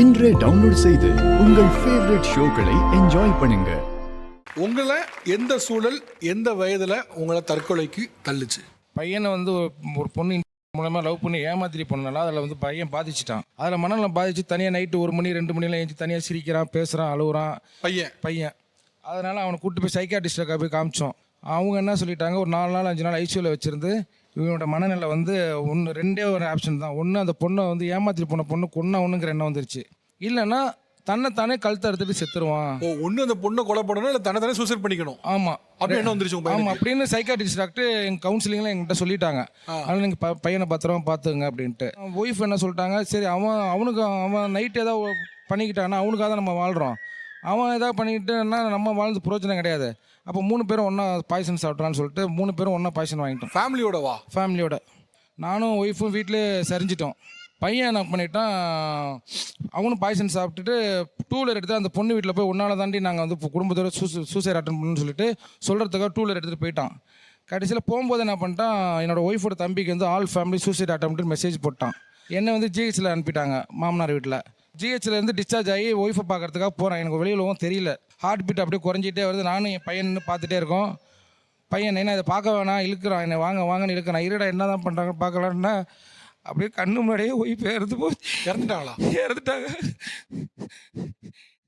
இன்றே டவுன்லோட் செய்து உங்கள் ஃபேவரட் ஷோக்களை என்ஜாய் பண்ணுங்க. உங்களை எந்த சூழல் எந்த வயதில் உங்களை தற்கொலைக்கு தள்ளுச்சு? பையனை வந்து ஒரு பொண்ணு மூலமாக லவ் பண்ணி ஏமாத்திரி பண்ணனால அதில் வந்து பையன் பாதிச்சிட்டான். அதில் மனநலம் பாதிச்சு தனியாக நைட்டு 1 மணி 2 மணிலாம் எழுந்து தனியாக சிரிக்கிறான், பேசுகிறான், அழுகுறான் பையன். அதனால் அவனை கூப்பிட்டு போய் சைக்காட்டிஸ்ட்டை போய் காமிச்சோம். அவங்க என்ன சொல்லிட்டாங்க, ஒரு 4 நாள் 5 நாள் ஐசியூவில் வச்சுருந்து இவனோட மனநிலை வந்து ரெண்டே ஒரு ஆப்ஷன் தான். ஒன்று அந்த பொண்ணை வந்து ஏமாத்திரி போன பொண்ணு கொன்னவனுங்கிற எண்ணம் வந்துருச்சு, இல்லைன்னா தன்னைத்தானே கழுத்தை எடுத்துட்டு செத்துருவான். ஒன்று அந்த பொண்ணை கொலை பண்ணணும், இல்லை தன்னை சூசைட் பண்ணிக்கணும். ஆமாம், அப்படி என்ன வந்துருச்சு? ஆமாம் அப்படின்னு சைக்காட்ரிஸ்ட் டாக்டர் எங்கள் கவுன்சிலிங்கில் எங்கிட்ட சொல்லிட்டாங்க. அதனால் நீங்கள் பையனை பத்திரமா பார்த்துங்க அப்படின்ட்டு. ஒய்ஃப் என்ன சொல்லிட்டாங்க, சரி அவன் நைட்டு ஏதாவது பண்ணிக்கிட்டான்னா அவனுக்காக தான் நம்ம வாழ்கிறோம், அவன் ஏதாவது பண்ணிக்கிட்டுன்னா நம்ம வாழ்ந்து பிரோஜனம் கிடையாது. அப்போ 3 பேரும் ஒன்றா பாய்சன் சாப்பிட்றான்னு சொல்லிட்டு 3 பேரும் ஒன்றா பாய்சன் வாங்கிட்டோம். ஃபேமிலியோட நானும் ஒய்ஃபும் வீட்டிலே சரிஞ்சிட்டோம். பையன் என்ன பண்ணிட்டான், அவனும் பாய்சன் சாப்பிட்டுட்டு 2 வீலர் எடுத்து அந்த பொண்ணு வீட்டில் போய் ஒன்றால் தாண்டி நாங்கள் வந்து குடும்பத்தோட சூசைட் அட்டன் பண்ணணும்னு சொல்லிட்டு சொல்கிறதுக்காக 2 வீலர் எடுத்துகிட்டு போயிட்டான். கடைசியில் போகும்போது என்ன பண்ணிட்டான், என்னோடய ஒய்ஃபோட தம்பிக்கு வந்து all family suicide attempt message போட்டான். என்னை வந்து ஜிஹெச்சில் அனுப்பிட்டாங்க, மாமனார் வீட்டில். ஜிஹெச்சில் இருந்து டிஸ்சார்ஜ் ஆகி ஒய்ஃபை பார்க்கறதுக்காக போகிறேன். எனக்கு வெளியுலகம் தெரியல, ஹார்ட் பீட் அப்படியே குறைஞ்சிட்டே வருது. நானும் என் பையன் பார்த்துட்டே இருக்கோம். பையன் என்ன இதை பார்க்க வேணாம் இழுக்கிறான், என்னை வாங்கன்னு இழுக்கிறான். இருடா என்ன தான் பண்ணுறாங்க பார்க்கலான்னா அப்படியே கண்ணு முன்னாடியே ஒய்ஃப் இறந்துட்டாங்க.